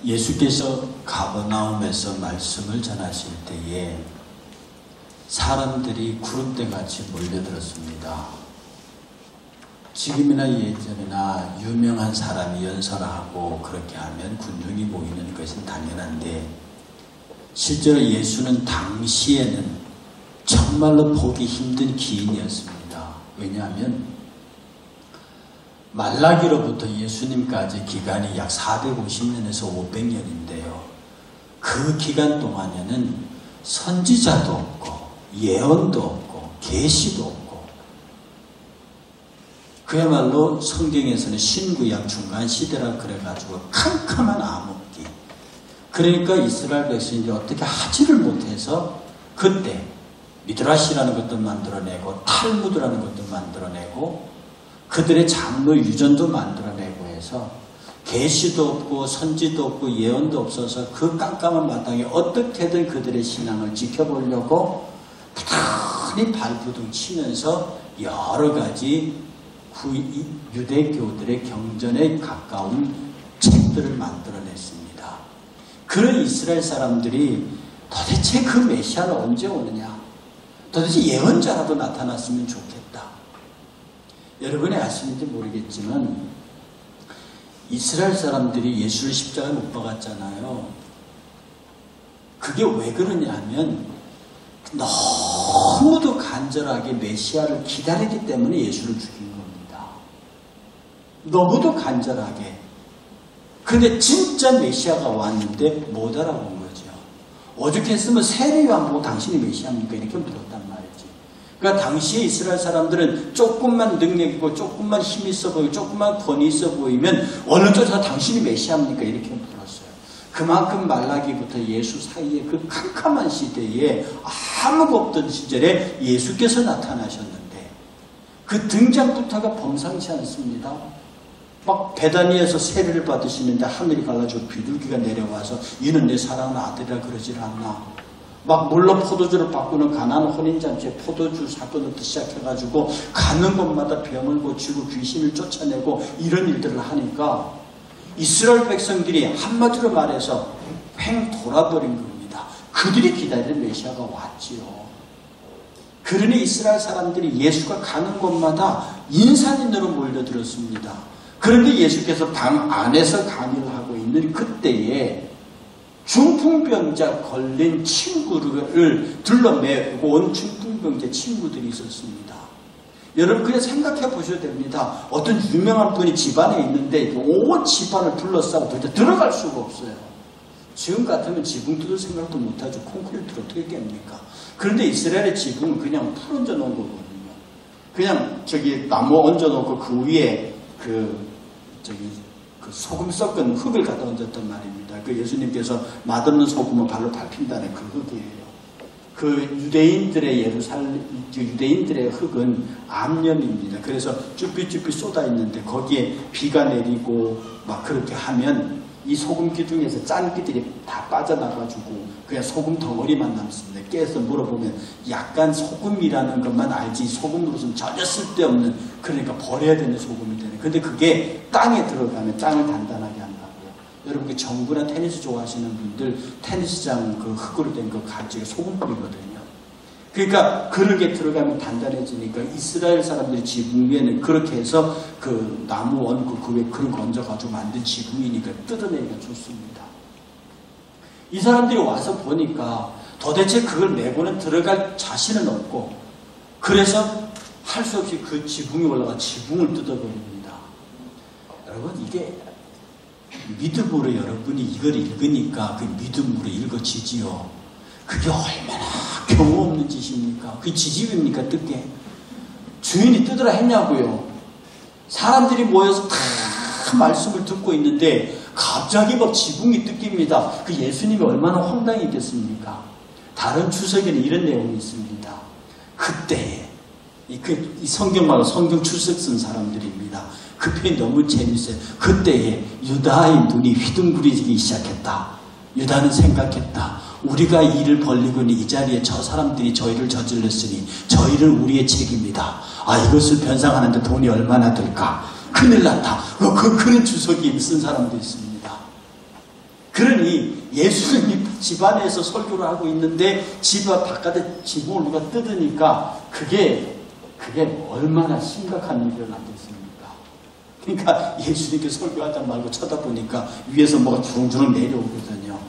예수께서 가버나움에서 말씀을 전하실 때에 사람들이 구름대같이 몰려들었습니다. 지금이나 예전이나 유명한 사람이 연설하고 그렇게 하면 군중이 모이는 것은 당연한데, 실제로 예수는 당시에는 정말로 보기 힘든 기인이었습니다. 왜냐하면 말라기로부터 예수님까지 기간이 약 450년에서 500년인데요. 그 기간 동안에는 선지자도 없고 예언도 없고 계시도 없고, 그야말로 성경에서는 신구약 중간 시대라 그래가지고 캄캄한 암흑기. 그러니까 이스라엘 백성들이 어떻게 하지를 못해서 그때 미드라시라는 것도 만들어내고 탈무드라는 것도 만들어내고 그들의 장로 유전도 만들어내고 해서 계시도 없고 선지도 없고 예언도 없어서 그 깜깜한 마당에 어떻게든 그들의 신앙을 지켜보려고 부단히 발부둥 치면서 여러 가지 유대교들의 경전에 가까운 책들을 만들어냈습니다. 그런 이스라엘 사람들이 도대체 그 메시아는 언제 오느냐, 도대체 예언자라도 나타났으면 좋겠다. 여러분이 아시는지 모르겠지만 이스라엘 사람들이 예수를 십자가에 못 박았잖아요. 그게 왜 그러냐 하면 너무도 간절하게 메시아를 기다리기 때문에 예수를 죽인 겁니다. 너무도 간절하게. 근데 진짜 메시아가 왔는데 못 알아본 거죠. 오죽했으면 세례요한 보고 당신이 메시아입니까? 이렇게 물었단 말이지. 그러니까 당시에 이스라엘 사람들은 조금만 능력 있고 조금만 힘 있어 보이고 조금만 권위 있어 보이면 어느 쪽에서 당신이 메시아입니까? 이렇게 물었어요. 그만큼 말라기부터 예수 사이에 그 캄캄한 시대에 아무것도 없던 시절에 예수께서 나타나셨는데 그 등장부터가 범상치 않습니다. 막 베다니에서 세례를 받으시는데 하늘이 갈라지고 비둘기가 내려와서 이는 내 사랑하는 아들이라 그러질 않나. 막 물로 포도주를 바꾸는 가나안 혼인잔치에 포도주 사건부터 시작해가지고 가는 곳마다 병을 고치고 귀신을 쫓아내고 이런 일들을 하니까 이스라엘 백성들이 한마디로 말해서 횡 돌아버린 겁니다. 그들이 기다리는 메시아가 왔지요. 그러니 이스라엘 사람들이 예수가 가는 곳마다 인산인으로 몰려들었습니다. 그런데 예수께서 방 안에서 강의를 하고 있는 그때에 중풍병자 걸린 친구를 둘러매고 온 중풍병자 친구들이 있었습니다. 여러분 그냥 생각해 보셔야 됩니다. 어떤 유명한 분이 집안에 있는데 온 집안을 둘러싸고 도대체 들어갈 수가 없어요. 지금 같으면 지붕 뜯을 생각도 못하죠. 콘크리트를 어떻게 깹니까? 그런데 이스라엘의 지붕은 그냥 풀 얹어 놓은 거거든요. 그냥 저기 나무 얹어 놓고 그 위에 그 소금 섞은 흙을 갖다 얹었단 말입니다. 그 예수님께서 맛없는 소금을 발로 밟힌다는 그 흙이에요. 그 유대인들의 흙은 암염입니다. 그래서 쭈삣쭈삣 쏟아 있는데 거기에 비가 내리고 막 그렇게 하면 이 소금 기둥에서 짠기들이 다 빠져나가지고 그냥 소금 덩어리만 남습니다. 깨서 물어보면 약간 소금이라는 것만 알지 소금으로서는 전혀 쓸데없는, 그러니까 버려야 되는 소금이 되는. 근데 그게 땅에 들어가면 땅을 단단하게 한다고요. 여러분 그 정부나 테니스 좋아하시는 분들 테니스장 그 흙으로 된 거 가지고 소금 뿌리거든요. 그러니까 그렇게 들어가면 단단해지니까 이스라엘 사람들이 지붕 위에는 그렇게 해서 그 나무 원구 그 위에 그런 거 얹어가지고 만든 지붕이니까 뜯어내기가 좋습니다. 이 사람들이 와서 보니까 도대체 그걸 메고는 들어갈 자신은 없고, 그래서 할 수 없이 그 지붕에 올라가 지붕을 뜯어버립니다. 여러분 이게 믿음으로 여러분이 이걸 읽으니까 그 믿음으로 읽어지지요. 그게 얼마나 경우 없는 짓입니까? 그게 지집입니까? 뜯게. 주인이 뜯으라 했냐고요. 사람들이 모여서 다 말씀을 듣고 있는데 갑자기 막 지붕이 뜯깁니다. 그 예수님이 얼마나 황당했겠습니까? 다른 주석에는 이런 내용이 있습니다. 그때에 이 성경말로 성경 출석 쓴 사람들입니다. 그 편이 너무 재밌어요. 그때에 유다의 눈이 휘둥그리기 시작했다. 유다는 생각했다. 우리가 일을 벌리고는 이 자리에 저 사람들이 저희를 저질렀으니 저희는 우리의 책임이다. 아, 이것을 변상하는데 돈이 얼마나 들까? 큰일 났다. 그런 주석이 쓴 사람도 있습니다. 그러니 예수님이 집안에서 설교를 하고 있는데 집 앞 바깥에 지붕을 누가 뜯으니까 그게 얼마나 심각한 일이 일어났겠습니까? 그러니까 예수님께 설교하다 말고 쳐다보니까 위에서 뭐가 주렁주렁 내려오거든요.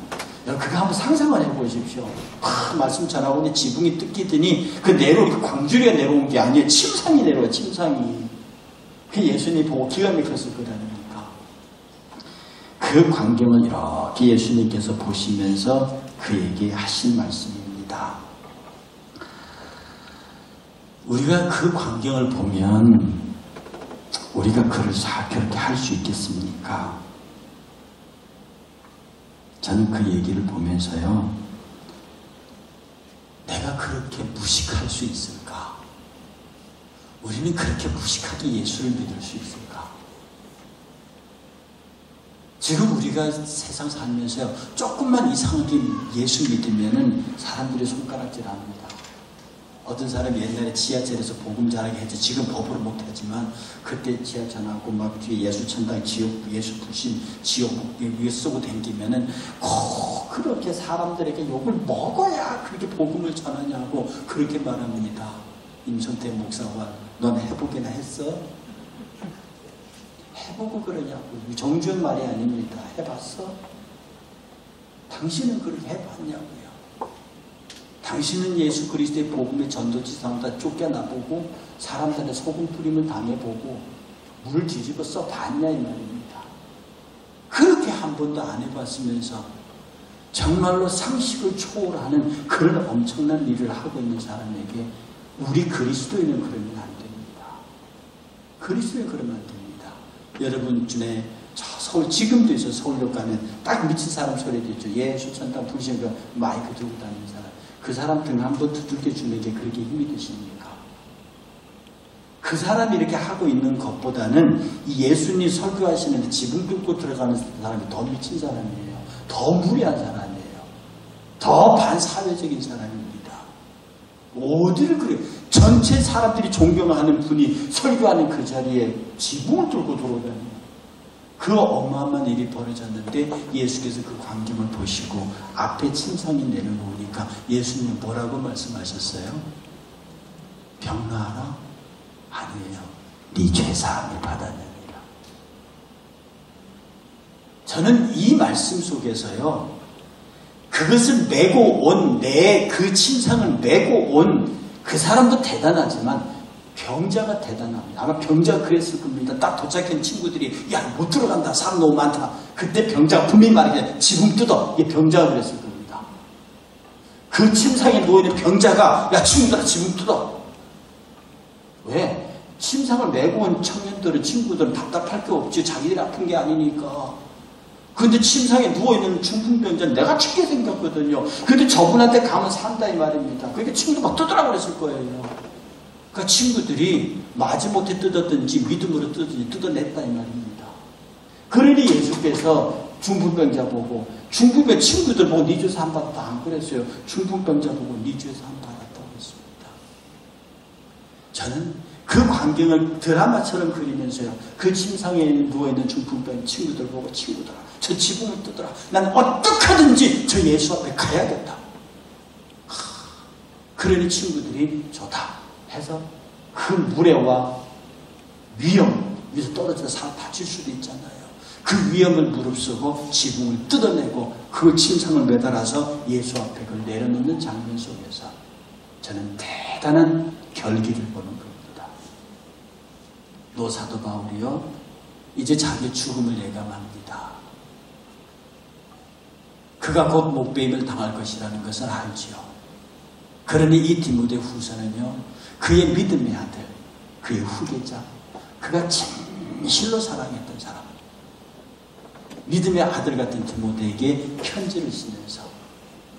그거 한번 상상을 해보십시오. 말씀 전하고 있는데 지붕이 뜯기더니 그 광주리가 내려온 게 아니에요. 침상이 내려와요. 침상이. 그 예수님 보고 기가 막혔을 거라니까. 그 광경을 이렇게 예수님께서 보시면서 그에게 하신 말씀입니다. 우리가 그 광경을 보면 우리가 그를 그렇게 할 수 있겠습니까? 저는 그 얘기를 보면서요, 내가 그렇게 무식할 수 있을까? 우리는 그렇게 무식하게 예수를 믿을 수 있을까? 지금 우리가 세상 살면서요, 조금만 이상하게 예수 믿으면은 사람들이 손가락질합니다. 어떤 사람이 옛날에 지하철에서 복음 잘하게 했죠. 지금 법으로 못하지만 그때 지하철하고 막 뒤에 예수 천당, 지옥, 예수 불신, 지옥 위에 쓰고 다니면은 그렇게 사람들에게 욕을 먹어야 그렇게 복음을 전하냐고 그렇게 말합니다. 임선태 목사가 넌 해보기나 했어? 해보고 그러냐고. 정주현 말이 아닙니다. 해봤어? 당신은 그렇게 해봤냐고요. 당신은 예수 그리스도의 복음의 전도지상보다 쫓겨나보고 사람들의 소금 뿌림을 당해보고 물을 뒤집어 써봤냐 이 말입니다. 그렇게 한 번도 안 해봤으면서 정말로 상식을 초월하는 그런 엄청난 일을 하고 있는 사람에게 우리 그리스도인은 그러면 안 됩니다. 그리스도인 그러면 안 됩니다. 여러분 중에 서울 지금도 있어요. 서울역 가면 딱 미친 사람 소리도 있죠. 예수 천당 불신 그 마이크 들고 다니는 사람. 그 사람 등 한번 두들겨 주는 게 그렇게 힘이 드십니까? 그 사람이 이렇게 하고 있는 것보다는 이 예수님 설교하시는데 지붕 뚫고 들어가는 사람이 더 미친 사람이에요. 더 무리한 사람이에요. 더 반사회적인 사람입니다. 어디를 그래요? 전체 사람들이 존경하는 분이 설교하는 그 자리에 지붕을 뚫고 들어오다니. 그 어마어마한 일이 벌어졌는데 예수께서 그 광경을 보시고 앞에 침상이 내려놓으니까 예수님 뭐라고 말씀하셨어요? 병나하라? 아니에요. 네 죄사함을 받았느니라. 저는 이 말씀 속에서요, 그것을 메고 온 내 그 침상을 메고 온 그 사람도 대단하지만 병자가 대단합니다. 아마 병자가 그랬을 겁니다. 딱 도착한 친구들이 야 못 들어간다. 사람 너무 많다. 그때 병자가 분명히 말하기에 지붕 뜯어. 이게 병자가 그랬을 겁니다. 그 침상에 누워있는 병자가 야 친구들아 지붕 뜯어. 왜? 침상을 메고 온 청년들은 친구들은 답답할 게 없지. 자기들이 아픈 게 아니니까. 근데 침상에 누워있는 중풍병자는 내가 죽게 생겼거든요. 근데 저분한테 가면 산다 이 말입니다. 그러니까 친구도 막 뜯으라고 그랬을 거예요. 그러니까 친구들이 마지못해 뜯었든지 믿음으로 뜯어냈다 이 말입니다. 그러니 예수께서 중풍병자 보고 중풍병 친구들 보고 네 죄 사함 받았다 안 그랬어요. 중풍병자 보고 네 죄 사함 받았다고 했습니다. 저는 그 광경을 드라마처럼 그리면서요. 그 침상에 누워있는 중풍병 친구들 보고 친구들아 저 지붕을 뜯어라. 나는 어떻게든지 저 예수 앞에 가야겠다. 그러니 친구들이 좋다 해서 그 무례와 위험 위에서 떨어져서 사람 다칠 수도 있잖아요. 그 위험을 무릅쓰고 지붕을 뜯어내고 그 침상을 매달아서 예수 앞에 그걸 내려놓는 장면 속에서 저는 대단한 결기를 보는 겁니다. 노사도 바울이요 이제 자기 죽음을 예감합니다. 그가 곧 목배임을 당할 것이라는 것을 알지요. 그러니 이 디모데 후서는요 그의 믿음의 아들, 그의 후계자, 그가 진실로 사랑했던 사람, 믿음의 아들 같은 디모데에게 편지를 쓰면서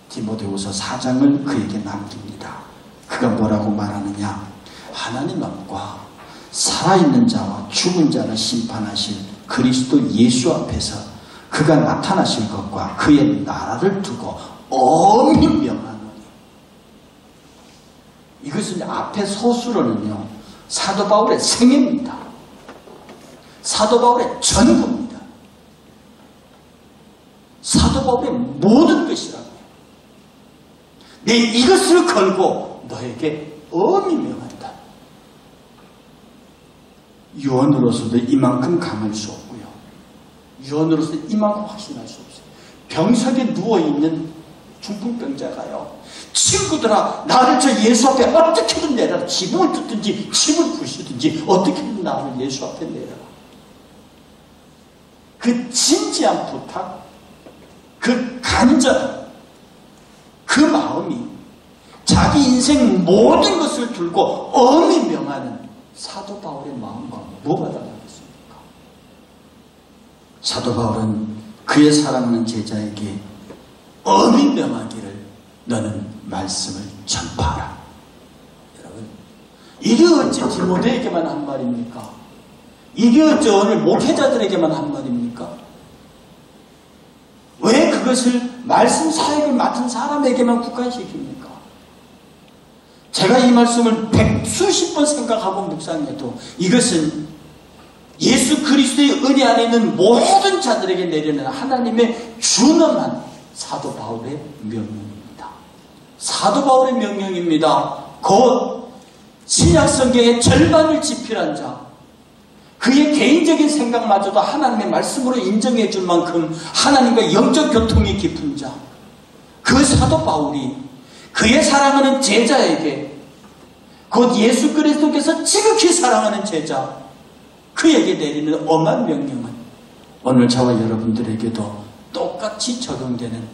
디모데후서 4장을 그에게 남깁니다. 그가 뭐라고 말하느냐? 하나님 앞과 살아있는 자와 죽은 자를 심판하실 그리스도 예수 앞에서 그가 나타나실 것과 그의 나라를 두고 엄히 명하노니. 이것은 앞에 서술어는요 사도 바울의 생애입니다. 사도 바울의 전부입니다. 사도 바울의 모든 것이라고요. 내 이것을 걸고 너에게 엄히 명한다. 유언으로서도 이만큼 강할 수 없고요. 유언으로서 이만큼 확신할 수 없어요. 병석에 누워있는 중풍병자가요, 친구들아 나를 저 예수 앞에 어떻게든 내려라. 지붕을 뜯든지 침을 부시든지 어떻게든 나를 예수 앞에 내려라. 그 진지한 부탁, 그 간절함, 그 마음이 자기 인생 모든 것을 들고 엄히 명하는 사도 바울의 마음과 뭐가 다르겠습니까? 사도 바울은 그의 사랑하는 제자에게 엄히 명하기를 너는 말씀을 전파하라. 여러분, 이게 어찌 디모데에게만 한 말입니까? 이게 어찌 오늘 목회자들에게만 한 말입니까? 왜 그것을 말씀 사역을 맡은 사람에게만 국한시킵니까? 제가 이 말씀을 백수십 번 생각하고 묵상해도 이것은 예수 그리스도의 은혜 안에 있는 모든 자들에게 내리는 하나님의 준엄한 사도 바울의 명령입니다. 사도 바울의 명령입니다. 곧 신약 성경의 절반을 집필한 자, 그의 개인적인 생각마저도 하나님의 말씀으로 인정해 줄 만큼 하나님과 영적 교통이 깊은 자, 그 사도 바울이 그의 사랑하는 제자에게, 곧 예수 그리스도께서 지극히 사랑하는 제자, 그에게 내리는 엄한 명령은 오늘 저와 여러분들에게도 똑같이 적용되는,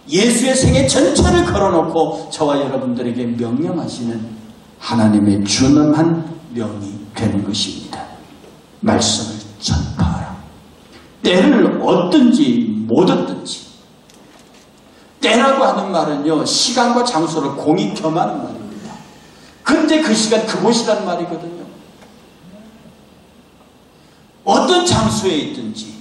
예수의 생애 전체를 걸어놓고 저와 여러분들에게 명령하시는 하나님의 준엄한 명이 되는 것입니다. 말씀을 전파하라. 때를 얻든지 못 얻든지. 때라고 하는 말은요, 시간과 장소를 공이 겸하는 말입니다. 근데 그 시간 그곳이란 말이거든요. 어떤 장소에 있든지.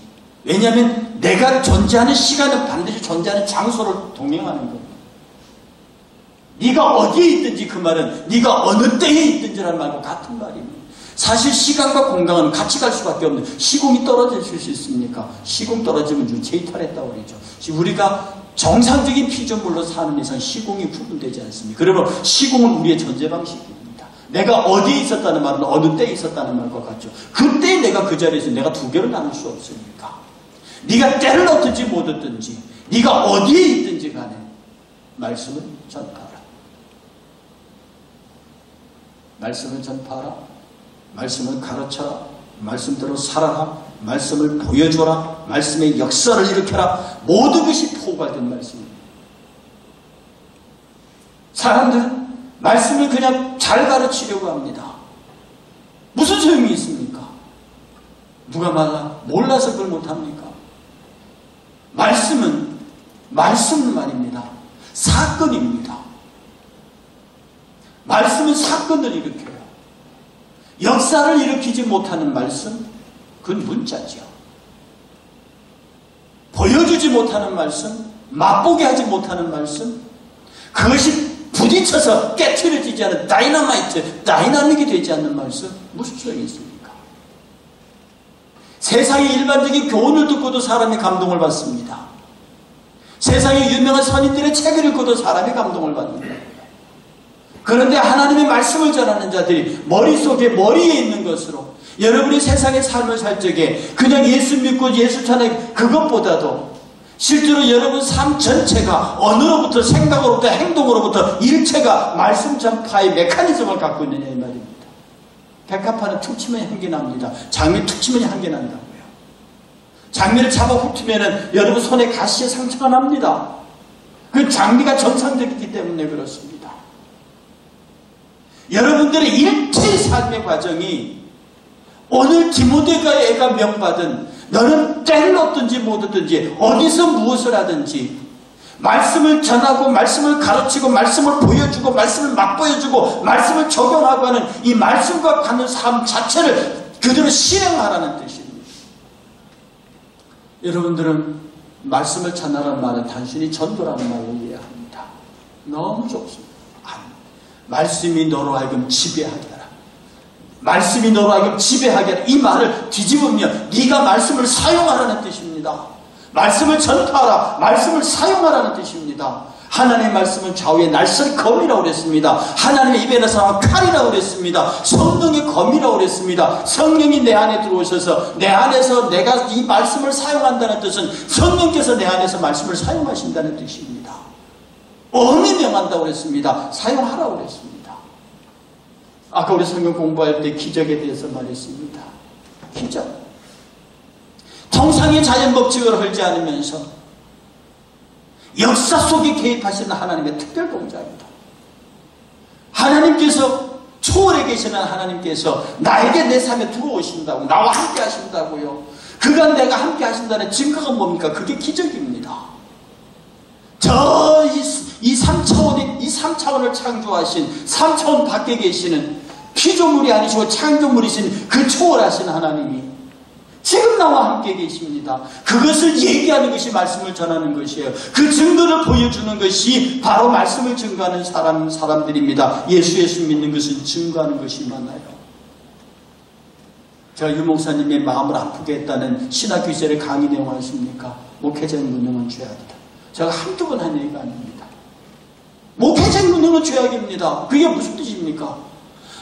왜냐하면 내가 존재하는 시간은 반드시 존재하는 장소를 동행하는 겁니다. 네가 어디에 있든지, 그 말은 네가 어느 때에 있든지라는 말과 같은 말입니다. 사실 시간과 공간은 같이 갈 수밖에 없는, 시공이 떨어질 수 있습니까? 시공 떨어지면 유체 이탈했다고 그러죠. 우리가 정상적인 피조물로 사는 이상 시공이 구분되지 않습니다. 그러면 시공은 우리의 존재 방식입니다. 내가 어디에 있었다는 말은 어느 때에 있었다는 말과 같죠. 그때 내가 그 자리에서 내가 두 개를 나눌 수 없으니까. 네가 때를 얻든지 못 얻든지, 네가 어디에 있든지 간에 말씀을 전파하라. 말씀을 전파하라. 말씀을 가르쳐라. 말씀대로 살아라. 말씀을 보여줘라. 말씀의 역사를 일으켜라. 모든 것이 포괄된 말씀입니다. 사람들은 말씀을 그냥 잘 가르치려고 합니다. 무슨 소용이 있습니까? 누가 몰라서 그걸 못합니까? 말씀은 말씀만입니다. 사건입니다. 말씀은 사건을 일으켜요. 역사를 일으키지 못하는 말씀, 그건 문자죠. 보여주지 못하는 말씀, 맛보게 하지 못하는 말씀, 그것이 부딪혀서 깨트려지지 않은 다이나믹이 되지 않는 말씀, 무슨 소용이 있습니까? 세상의 일반적인 교훈을 듣고도 사람이 감동을 받습니다. 세상의 유명한 선인들의 책을 읽고도 사람이 감동을 받는다. 그런데 하나님의 말씀을 전하는 자들이 머리에 있는 것으로, 여러분이 세상의 삶을 살 적에 그냥 예수 믿고 예수 찬양, 그것보다도 실제로 여러분 삶 전체가 언어로부터 생각으로부터 행동으로부터 일체가 말씀 전파의 메커니즘을 갖고 있느냐 이 말입니다. 백합화는 툭 치면 향기 납니다. 장미 툭 치면 향기 난다고요. 장미를 잡아 훑으면 여러분 손에 가시에 상처가 납니다. 그 장미가 정상적이기 때문에 그렇습니다. 여러분들의 일체의 삶의 과정이 오늘 디모데가 명받은, 너는 때를 얻든지 못 얻든지 어디서 무엇을 하든지 말씀을 전하고 말씀을 가르치고 말씀을 보여주고 말씀을 맛보여주고 말씀을 적용하고 하는 이 말씀과 갖는 삶 자체를 그대로 실행하라는 뜻입니다. 여러분들은 말씀을 전하라는 말은 단순히 전도라는 말로 이해합니다. 너무 좁습니다. 말씀이 너로 하여금 지배하게 하라. 말씀이 너로 하여금 지배하게 하라. 이 말을 뒤집으면 네가 말씀을 사용하라는 뜻입니다. 말씀을 전파하라, 말씀을 사용하라는 뜻입니다. 하나님의 말씀은 좌우의 날선 검이라고 그랬습니다. 하나님의 입에서 나온 칼이라고 그랬습니다. 성령의 검이라고 그랬습니다. 성령이 내 안에 들어오셔서 내 안에서 내가 이 말씀을 사용한다는 뜻은 성령께서 내 안에서 말씀을 사용하신다는 뜻입니다. 엄히 명한다고 그랬습니다. 사용하라고 그랬습니다. 아까 우리 성경 공부할 때 기적에 대해서 말했습니다. 기적. 통상의 자연 법칙을 헐지 않으면서 역사 속에 개입하시는 하나님의 특별 동작입니다. 하나님께서 초월에 계시는 하나님께서 나에게 내 삶에 들어오신다고, 나와 함께 하신다고요. 그간 내가 함께 하신다는 증거가 뭡니까? 그게 기적입니다. 이 3차원을 창조하신 3차원 밖에 계시는 피조물이 아니시고 창조물이신 그 초월하신 하나님이 지금 나와 함께 계십니다. 그것을 얘기하는 것이 말씀을 전하는 것이에요. 그 증거를 보여주는 것이 바로 말씀을 증거하는 사람들입니다. 예수 믿는 것은 증거하는 것이 많아요. 제가 유 목사님의 마음을 아프게 했다는 신학규제를 강의 내용 아십니까? 목회자의 무능은 죄악이다. 제가 한두 번 한 얘기가 아닙니다. 목회자의 무능은 죄악입니다. 그게 무슨 뜻입니까?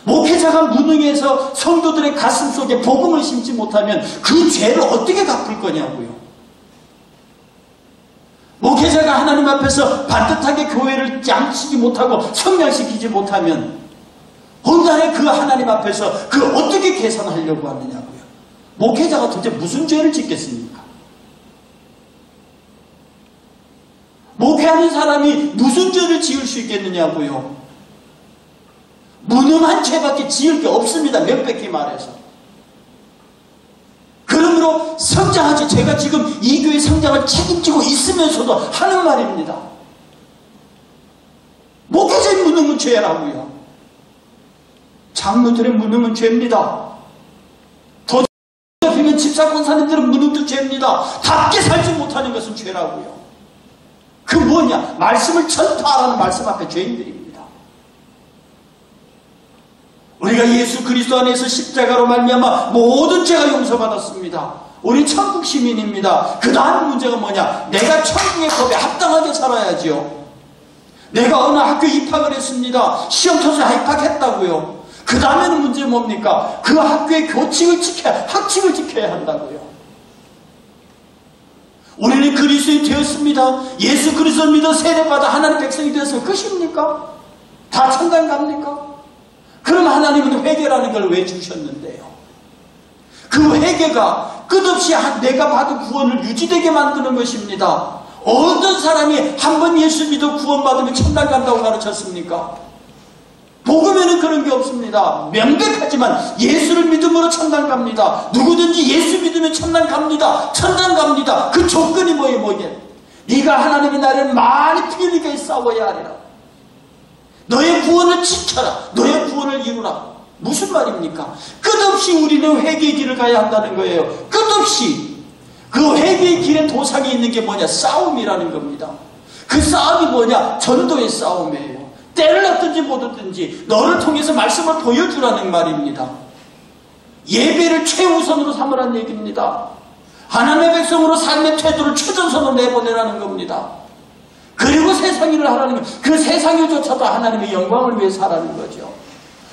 목회자가 무능해서 성도들의 가슴 속에 복음을 심지 못하면 그 죄를 어떻게 갚을 거냐고요. 목회자가 하나님 앞에서 반듯하게 교회를 양치지 못하고 성장시키지 못하면 혼란의 그 하나님 앞에서 그 어떻게 계산하려고 하느냐고요. 목회자가 도대체 무슨 죄를 짓겠습니까? 목회하는 사람이 무슨 죄를 지을 수 있겠느냐고요. 무능한 죄밖에 지을 게 없습니다. 명백히 말해서. 그러므로 성장하지, 제가 지금 이 교회 성장을 책임지고 있으면서도 하는 말입니다. 목회자의 무능은 죄라고요. 장로들의 무능은 죄입니다. 더 높이면 집사 권사님들은 무능도 죄입니다. 답게 살지 못하는 것은 죄라고요. 그 뭐냐? 말씀을 전파하라는 말씀 앞에 죄인들입니다. 우리가 예수 그리스도 안에서 십자가로 말미암아 모든 죄가 용서받았습니다. 우리 천국 시민입니다. 그 다음 문제가 뭐냐? 내가 천국의 법에 합당하게 살아야지요. 내가 어느 학교에 입학을 했습니다. 시험 쳐서 입학했다고요. 그 다음에는 문제 뭡니까? 그 학교의 학칙을 지켜야 한다고요. 우리는 그리스도인이 되었습니다. 예수 그리스도를 믿어 세례받아 하나님 백성이 되었으면 끝입니까? 다 천당 갑니까? 그럼 하나님은 회개라는 걸 왜 주셨는데요? 그 회개가 끝없이 내가 받은 구원을 유지되게 만드는 것입니다. 어떤 사람이 한 번 예수 믿어 구원받으면 천당 간다고 가르쳤습니까? 복음에는 그런 게 없습니다. 명백하지만 예수를 믿음으로 천당 갑니다. 누구든지 예수 믿으면 천당 갑니다. 천당 갑니다. 그 조건이 뭐게? 네가 하나님의 나라를 많이 피 흘리게 싸워야 하리라. 너의 구원을 지켜라. 너의 구원을 이루라. 무슨 말입니까? 끝없이 우리는 회개의 길을 가야 한다는 거예요. 끝없이. 그 회개의 길에 도상에 있는 게 뭐냐? 싸움이라는 겁니다. 그 싸움이 뭐냐? 전도의 싸움이에요. 때를 얻든지 못 얻든지 너를 통해서 말씀을 보여주라는 말입니다. 예배를 최우선으로 삼으라는 얘기입니다. 하나님의 백성으로 삶의 태도를 최전선으로 내보내라는 겁니다. 그리고 세상 일을 하라는 것. 그 세상 일조차도 하나님의 영광을 위해서 하라는 거죠.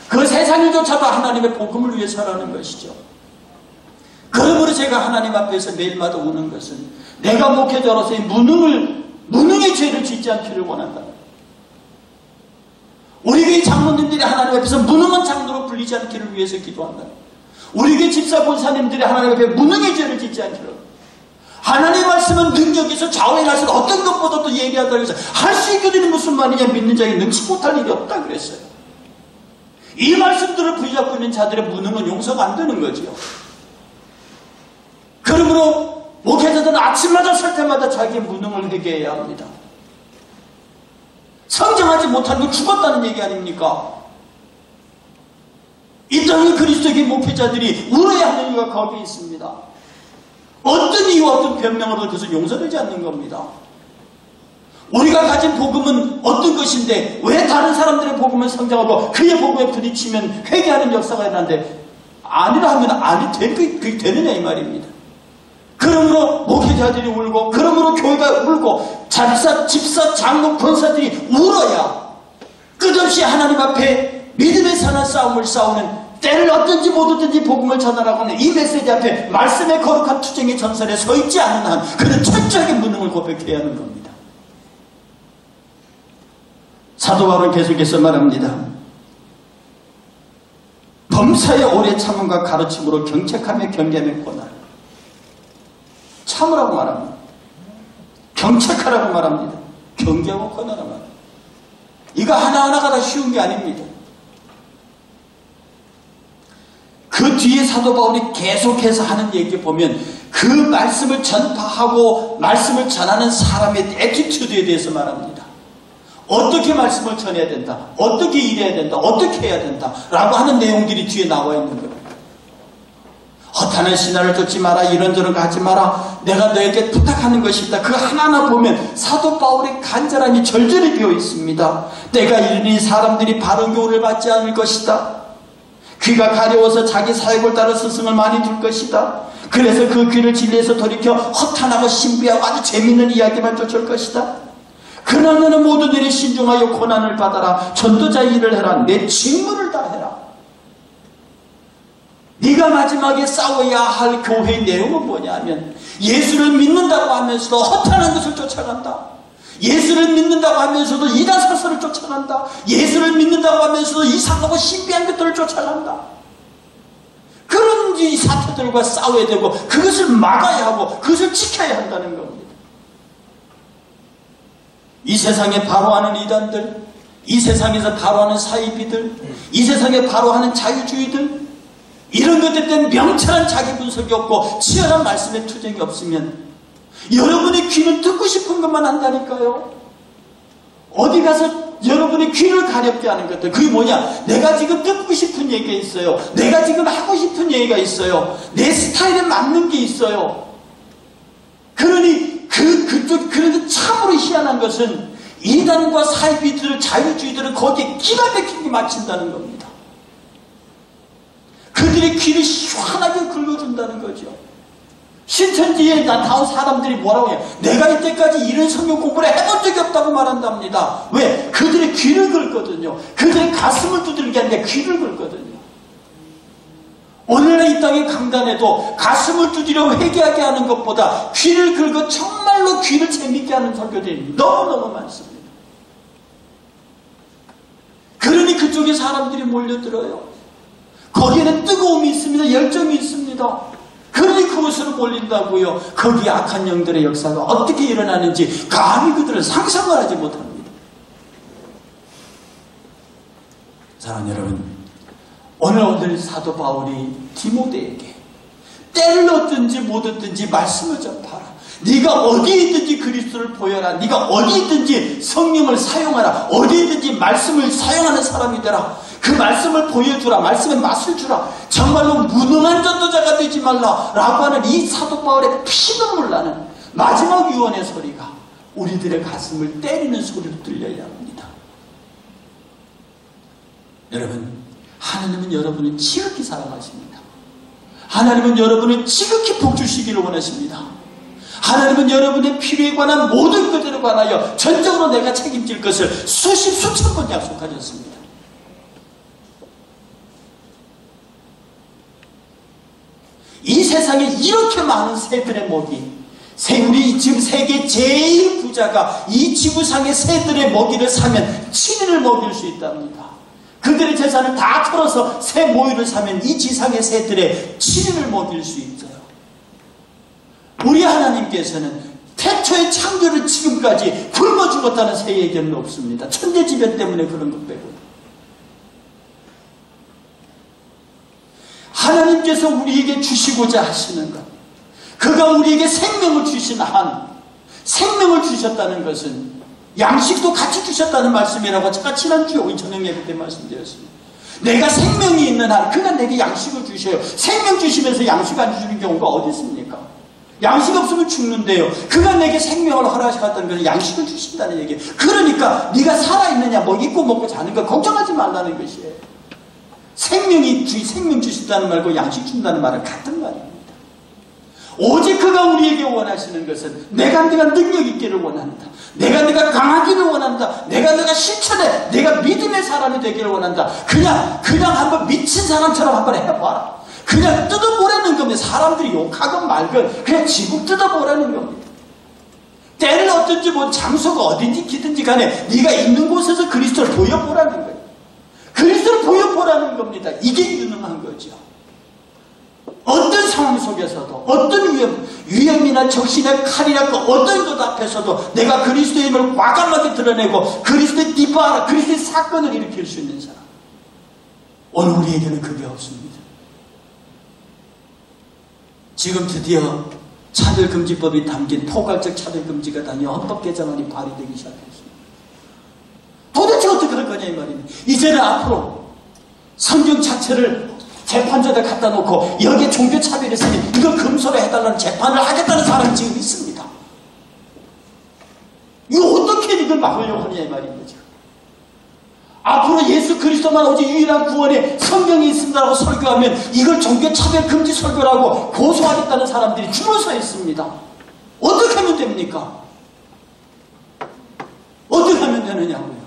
그 세상 일조차도 하나님의 복음을 위해서 하라는 것이죠. 그러므로 제가 하나님 앞에서 매일마다 우는 것은 내가 목회자로서의 무능의 죄를 짓지 않기를 원한다. 우리 교회 장로님들이 하나님 앞에서 무능한 장로로 불리지 않기를 위해서 기도한다. 우리 교회 집사 권사님들이 하나님 앞에 무능의 죄를 짓지 않기를. 하나님의 말씀은 능력에서 좌우에 나서 어떤 것보다도 예리하다고 해서 할 수 있거든요. 무슨 말이냐? 믿는 자에게 능치 못할 일이 없다 그랬어요. 이 말씀들을 부여잡고 있는 자들의 무능은 용서가 안 되는 거죠. 그러므로 목회자들은 아침마다 설 때마다 자기의 무능을 회개해야 합니다. 성장하지 못한 건 죽었다는 얘기 아닙니까? 이 땅의 그리스도의 목회자들이 울어야 하는 이유가 거기에 있습니다. 어떤 이유와 어떤 변명으로도 그것은 용서되지 않는 겁니다. 우리가 가진 복음은 어떤 것인데 왜 다른 사람들의 복음은 성장하고 그의 복음에 부딪히면 회개하는 역사가 일어나는데 아니라 하면 아니 그게 되느냐 이 말입니다. 그러므로 목회자들이 울고, 그러므로 교회가 울고, 집사, 장로, 권사들이 울어야 끝없이 하나님 앞에 믿음의 선한 싸움을 싸우는, 때를 얻든지 못 얻든지 복음을 전하라고 하는 이 메시지 앞에 말씀의 거룩한 투쟁의 전선에 서 있지 않는 한 그는 철저하게 무능을 고백해야 하는 겁니다. 사도 바울은 계속해서 말합니다. 범사의 오래 참음과 가르침으로 경책하며 경계하며 권하라. 참으라고 말합니다. 경책하라고 말합니다. 경계하고 권하라 말합니다. 이거 하나하나가 다 쉬운 게 아닙니다. 그 뒤에 사도 바울이 계속해서 하는 얘기 보면 그 말씀을 전파하고 말씀을 전하는 사람의 애티튜드에 대해서 말합니다. 어떻게 말씀을 전해야 된다, 어떻게 일해야 된다, 어떻게 해야 된다 라고 하는 내용들이 뒤에 나와 있는 겁니다. 허탄한 신화를 쫓지 마라, 이런저런 거 하지 마라, 내가 너에게 부탁하는 것이 있다. 그 하나하나 보면 사도 바울의 간절함이 절절히 비어 있습니다. 때가 이르니 사람들이 바른 교훈을 받지 않을 것이다. 귀가 가려워서 자기 사역을 따라 스승을 많이 둘 것이다. 그래서 그 귀를 진리에서 돌이켜 허탄하고 신비하고 아주 재미있는 이야기만 쫓을 것이다. 그러나 너는 모든 일에 신중하여 고난을 받아라. 전도자의 일을 해라. 내 직무를 다 해라. 네가 마지막에 싸워야 할 교회의 내용은 뭐냐면 예수를 믿는다고 하면서도 허탄한 것을 쫓아간다. 예수를 믿는다고 하면서도 이단 사설을 쫓아간다. 예수를 믿는다고 하면서도 이상하고 신비한 것들을 쫓아간다. 그런 이 사태들과 싸워야 되고 그것을 막아야 하고 그것을 지켜야 한다는 겁니다. 이 세상에 바로하는 이단들, 이 세상에서 바로하는 사이비들, 이 세상에 바로하는 자유주의들, 이런 것들 때문에 명철한 자기 분석이 없고 치열한 말씀의 투쟁이 없으면 여러분의 귀는 듣고 싶은 것만 한다니까요. 어디 가서 여러분의 귀를 가렵게 하는 것들, 그게 뭐냐? 내가 지금 듣고 싶은 얘기가 있어요. 내가 지금 하고 싶은 얘기가 있어요. 내 스타일에 맞는 게 있어요. 그러니 그런데 참으로 희한한 것은 이단과 사이비들을, 자유주의들을 거기에 기가 막히게 맞춘다는 겁니다. 그들의 귀를 시원하게 긁어준다는 거죠. 신천지에 나타온 사람들이 뭐라고 해요? 내가 이때까지 이런 성경 공부를 해본 적이 없다고 말한답니다. 왜? 그들의 귀를 긁거든요. 그들의 가슴을 두드리게 하는데 귀를 긁거든요. 오늘날 이 땅의 강단에도 가슴을 두드려 회개하게 하는 것보다 귀를 긁어 정말로 귀를 재밌게 하는 설교들이 너무너무 많습니다. 그러니 그쪽에 사람들이 몰려들어요. 거기에는 뜨거움이 있습니다. 열정이 있습니다. 그러니 그곳으로 몰린다고요. 거기 악한 영들의 역사가 어떻게 일어나는지 감히 그들은 상상을 하지 못합니다. 사랑하는 여러분, 오늘 사도 바울이 디모데에게 때를 얻든지 못 얻든지 말씀을 전파하라. 네가 어디에 있든지 그리스도를 보여라. 네가 어디에 있든지 성령을 사용하라. 어디에 있든지 말씀을 사용하는 사람이 되라. 그 말씀을 보여주라. 말씀의 맛을 주라. 정말로 무능한 전도자가 되지 말라 라고 하는 이 사도 바울의 피눈물 나는 마지막 유언의 소리가 우리들의 가슴을 때리는 소리로 들려야 합니다. 여러분, 하나님은 여러분을 지극히 사랑하십니다. 하나님은 여러분을 지극히 복주시기를 원하십니다. 하나님은 여러분의 필요에 관한 모든 것들에 관하여 전적으로 내가 책임질 것을 수천 번 약속하셨습니다. 이 세상에 이렇게 많은 새들의 먹이, 우리 지금 세계 제일 부자가 이 지구상의 새들의 먹이를 사면 7일을 먹일 수 있답니다. 그들의 재산을 다 털어서 새 모유를 사면 이 지상의 새들의 7일을 먹일 수 있어요. 우리 하나님께서는 태초의 창조를 지금까지 굶어 죽었다는 새 얘기는 없습니다. 천재지변 때문에 그런 것 빼고. 하나님께서 우리에게 주시고자 하시는 것, 그가 우리에게 생명을 주신 한, 생명을 주셨다는 것은 양식도 같이 주셨다는 말씀이라고 제가 지난주에 오늘 저녁 예배 때 말씀드렸습니다. 내가 생명이 있는 한 그가 내게 양식을 주셔요. 생명 주시면서 양식 안 주시는 경우가 어디 있습니까? 양식 없으면 죽는데요. 그가 내게 생명을 허락하셨다는 것은 양식을 주신다는 얘기예요. 그러니까 네가 살아있느냐, 뭐 입고 먹고 자는 거 걱정하지 말라는 것이에요. 생명 주신다는 말과 양식 준다는 말은 같은 말입니다. 오직 그가 우리에게 원하시는 것은 내가 능력 있기를 원한다. 내가 강하기를 원한다. 내가 실천해. 내가 믿음의 사람이 되기를 원한다. 그냥 한번 미친 사람처럼 한번 해봐라. 그냥 뜯어보라는 겁니다. 사람들이 욕하건 말건 그냥 지국 뜯어보라는 겁니다. 때는 어떤지 뭐 장소가 어딘지 기든지 간에 네가 있는 곳에서 그리스도를 보여보라는 거예요. 그리스도를 보여보라는 겁니다. 이게 유능한 거죠. 어떤 상황 속에서도 어떤 위험이나 적신의 칼이나 그 어떤 것 앞에서도 내가 그리스도의 힘을 과감하게 드러내고 그리스도의 디바라, 그리스도의 사건을 일으킬 수 있는 사람. 오늘 우리에게는 그게 없습니다. 지금 드디어 차별금지법이 담긴 포괄적 차별금지가 단위와 헌법 개정안이 발의되기 시작했습니다. 도대체 어떻게 할 거냐 이 말입니다. 이제는 앞으로 성경 자체를 재판조에다 갖다 놓고 여기에 종교차별이 있으니 이걸 금소로 해달라는 재판을 하겠다는 사람이 지금 있습니다. 이거 어떻게 이걸 막으려고 하냐 이 말입니다. 앞으로 예수 그리스도만 오직 유일한 구원에 성경이 있습니다라고 설교하면 이걸 종교차별 금지 설교라고 고소하겠다는 사람들이 줄을 서 있습니다. 어떻게 하면 됩니까? 어떻게 하면 되느냐고요.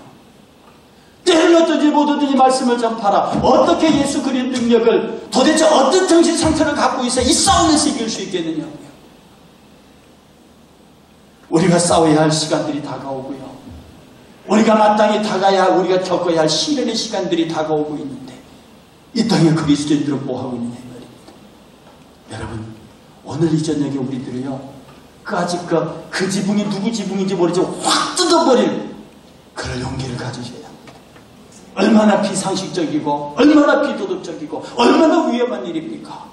때를 어떤지 못하든지 말씀을 전파라. 어떻게 예수 그리스도의 능력을 도대체 어떤 정신 상태를 갖고 있어 이 싸움에서 이길 수 있겠느냐고요. 우리가 싸워야 할 시간들이 다가오고요. 우리가 마땅히 다가야 할, 우리가 겪어야 할 시련의 시간들이 다가오고 있는데 이 땅에 그리스도인들은 뭐하고 있느냐 이 말입니다. 여러분 오늘 이 저녁에 우리들이요 아직 그 지붕이 누구 지붕인지 모르지 확 뜯어버릴 그런 용기를 가지셔야 합니다. 얼마나 비상식적이고 얼마나 비도덕적이고 얼마나 위험한 일입니까?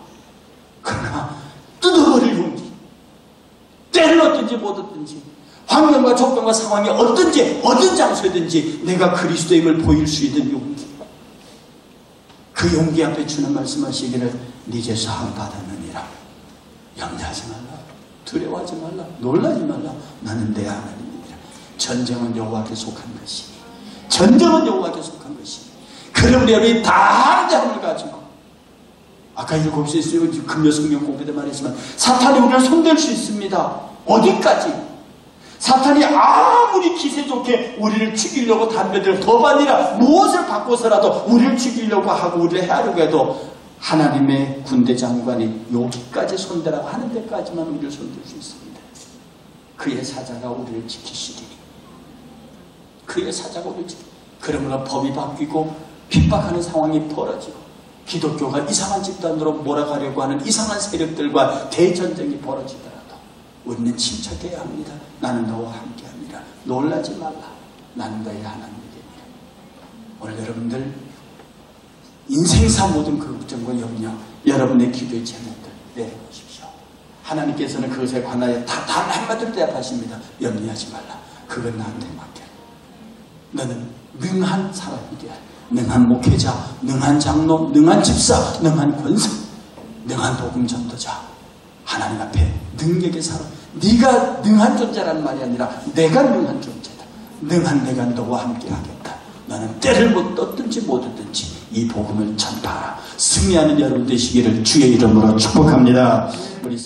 그러나 뜯어버릴 용기, 때를 얻든지 못 얻든지 환경과 조건과 상황이 어떤지 어떤 장소든지 내가 그리스도의 힘을 보일 수 있는 용기, 그 용기 앞에 주는 말씀하시기를 네게 사함 받았느니라. 염려하지 말라, 두려워하지 말라, 놀라지 말라. 나는 내 하나님이니라. 전쟁은 여호와께 속한 것이니, 전쟁은 여호와께 속한 것이니. 그러므로 여러분이 다 자금을 가지고 아까 7시에 금요 성경 공부 때 말했지만 사탄이 우리를 손댈 수 있습니다. 어디까지? 사탄이 아무리 기세 좋게 우리를 죽이려고 담배들 더 아니라 무엇을 바꿔서라도 우리를 죽이려고 하고 우리를 해하려고 해도 하나님의 군대 장관이 여기까지 손대라고 하는 데까지만 우리를 손댈 수 있습니다. 그의 사자가 우리를 지키시리니. 그의 사자가 우리를 지키시리니. 그러므로 법이 바뀌고 핍박하는 상황이 벌어지고 기독교가 이상한 집단으로 몰아가려고 하는 이상한 세력들과 대전쟁이 벌어지더라도 우리는 침착해야 합니다. 나는 너와 함께합니다. 놀라지 말라. 나는 너의 하나님이니라. 오늘 여러분들 인생사 모든 그 걱정과 염려, 여러분의 기도의 제목들 내려놓으십시오. 하나님께서는 그것에 관하여 단 한마디로 대답하십니다. 염려하지 말라. 그건 나한테 맡겨라. 너는 능한 사람이 되어야 해. 능한 목회자, 능한 장로, 능한 집사, 능한 권사, 능한 복음 전도자. 하나님 앞에 능력의 사람. 네가 능한 존재라는 말이 아니라 내가 능한 존재다. 능한 내가 너와 함께 하겠다. 너는 때를 못 떴든지 못 얻든지 이 복음을 전파하라. 승리하는 여러분 되시기를 주의 이름으로 축복합니다. 우리